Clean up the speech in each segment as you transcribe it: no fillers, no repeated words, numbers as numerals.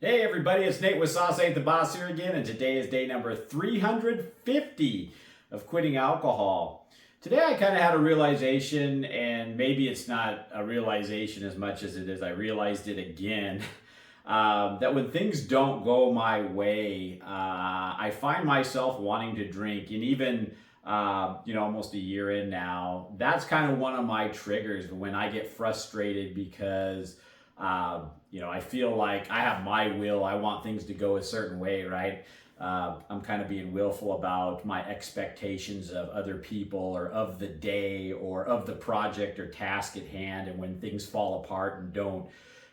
Hey everybody, it's Nate with Sauce Ain't the Boss here again, and today is day number 350 of quitting alcohol. Today I kind of had a realization, and maybe it's not a realization as much as it is I realized it again, that when things don't go my way, I find myself wanting to drink, and even almost a year in now, that's kind of one of my triggers when I get frustrated because I feel like I have my will. I want things to go a certain way, right? I'm kind of being willful about my expectations of other people or of the day or of the project or task at hand. And when things fall apart and don't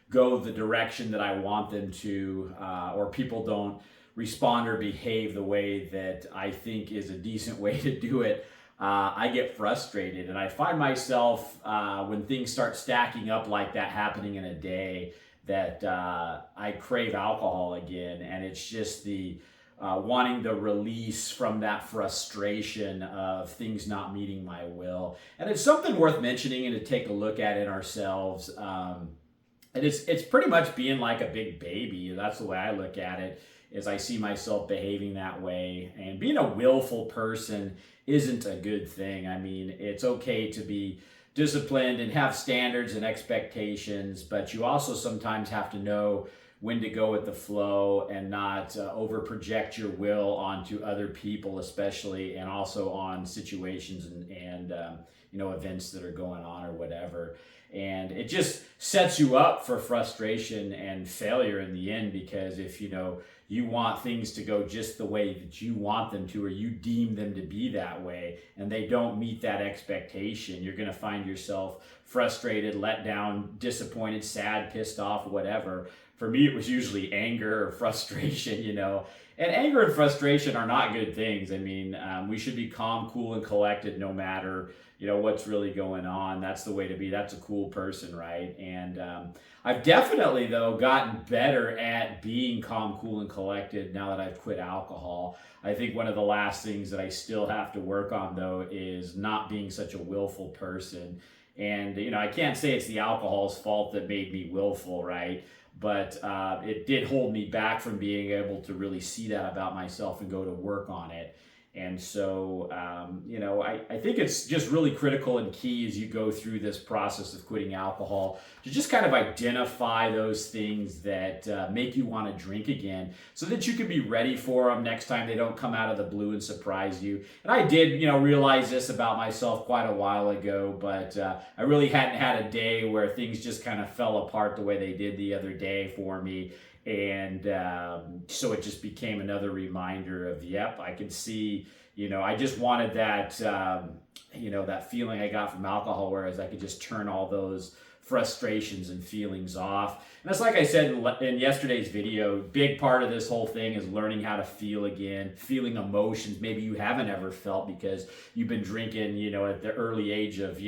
go the direction that I want them to, or people don't respond or behave the way that I think is a decent way to do it, I get frustrated. And I find myself, when things start stacking up like that happening in a day, that I crave alcohol again. And it's just the wanting the release from that frustration of things not meeting my will. And it's something worth mentioning and to take a look at in ourselves. And it's pretty much being like a big baby. That's the way I look at it, is I see myself behaving that way. And being a willful person isn't a good thing. I mean, it's okay to be disciplined and have standards and expectations, but you also sometimes have to know when to go with the flow and not over project your will onto other people, especially, and also on situations and events that are going on or whatever. And it just sets you up for frustration and failure in the end, because if you want things to go just the way that you want them to, or you deem them to be that way, and they don't meet that expectation, you're going to find yourself frustrated, let down, disappointed, sad, pissed off, whatever. For me, it was usually anger or frustration, And anger and frustration are not good things. I mean, we should be calm, cool, and collected no matter, what's really going on. That's the way to be. That's a cool person, right? And I've definitely, though, gotten better at being calm, cool, and collected now that I've quit alcohol. I think one of the last things that I still have to work on, though, is not being such a willful person. And, I can't say it's the alcohol's fault that made me willful, right? But it did hold me back from being able to really see that about myself and go to work on it. And so, I think it's just really critical and key as you go through this process of quitting alcohol to just kind of identify those things that make you want to drink again, so that you can be ready for them next time they don't come out of the blue and surprise you. And I did, realize this about myself quite a while ago, but I really hadn't had a day where things just kind of fell apart the way they did the other day for me. And so it just became another reminder of, yep, I could see, I just wanted that, that feeling I got from alcohol, whereas I could just turn all those frustrations and feelings off. And that's, like I said in yesterday's video, big part of this whole thing is learning how to feel again, feeling emotions maybe you haven't ever felt because you've been drinking, at the early age of,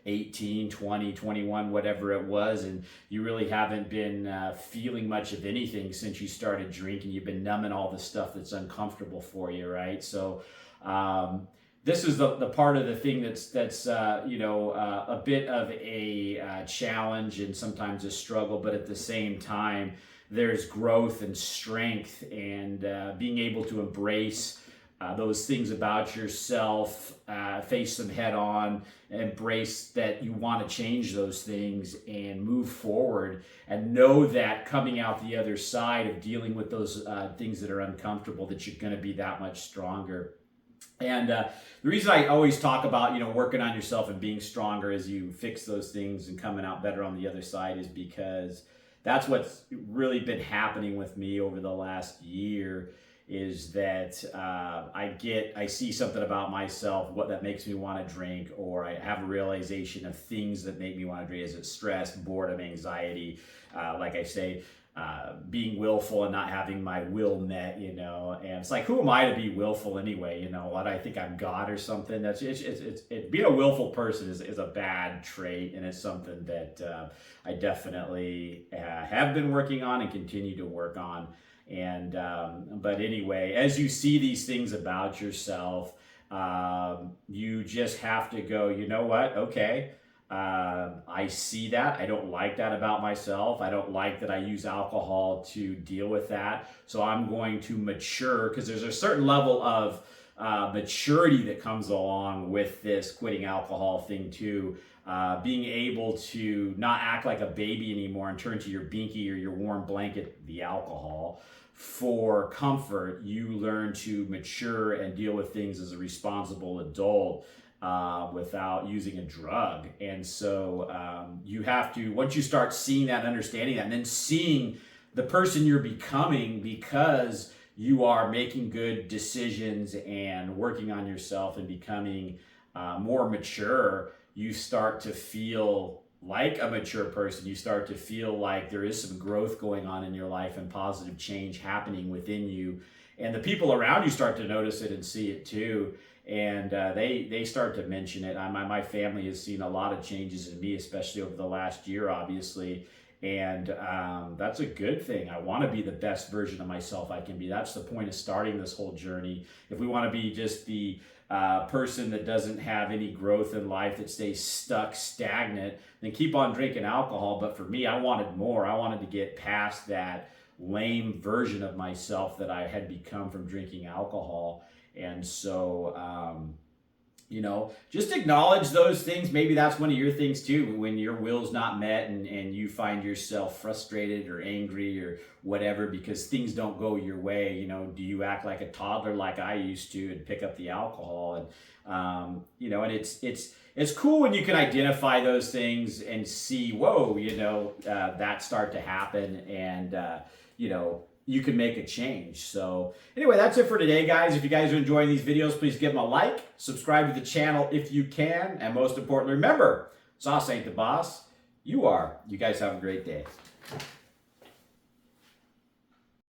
18, 20, 21, whatever it was, and you really haven't been feeling much of anything since you started drinking. You've been numbing all the stuff that's uncomfortable for you, right? So this is the part of the thing that's a bit of a challenge and sometimes a struggle, but at the same time, there's growth and strength, and being able to embrace those things about yourself, face them head on, embrace that you want to change those things and move forward, and know that coming out the other side of dealing with those things that are uncomfortable, that you're going to be that much stronger. And the reason I always talk about, working on yourself and being stronger as you fix those things and coming out better on the other side is because that's what's really been happening with me over the last year, is that I see something about myself, what that makes me want to drink, or I have a realization of things that make me want to drink. Is it stress, boredom, anxiety? Like I say, being willful and not having my will met, and it's like, who am I to be willful anyway? What, I think I'm God or something? That's it's being a willful person is a bad trait, and it's something that I definitely have been working on and continue to work on. And but anyway, as you see these things about yourself, you just have to go, you know what? Okay. I see that. I don't like that about myself. I don't like that I use alcohol to deal with that. So I'm going to mature, because there's a certain level of maturity that comes along with this quitting alcohol thing too. Being able to not act like a baby anymore and turn to your binky or your warm blanket, the alcohol, for comfort. You learn to mature and deal with things as a responsible adult without using a drug. And so you have to, once you start seeing that, understanding that, and then seeing the person you're becoming because you are making good decisions and working on yourself and becoming more mature, you start to feel like a mature person. You start to feel like there is some growth going on in your life and positive change happening within you. And the people around you start to notice it and see it too. And they start to mention it. My family has seen a lot of changes in me, especially over the last year, obviously. And that's a good thing. I want to be the best version of myself I can be. That's the point of starting this whole journey. If we want to be just the person that doesn't have any growth in life, that stays stuck, stagnant, then keep on drinking alcohol. But for me, I wanted more. I wanted to get past that lame version of myself that I had become from drinking alcohol. And so, just acknowledge those things. Maybe that's one of your things too, when your will's not met and you find yourself frustrated or angry or whatever because things don't go your way. Do you act like a toddler like I used to and pick up the alcohol? And, and it's cool when you can identify those things and see, whoa, that start to happen and, you can make a change. So anyway, that's it for today, guys. If you guys are enjoying these videos, please give them a like, subscribe to the channel if you can, and most importantly, remember, sauce ain't the boss, you are. You guys have a great day.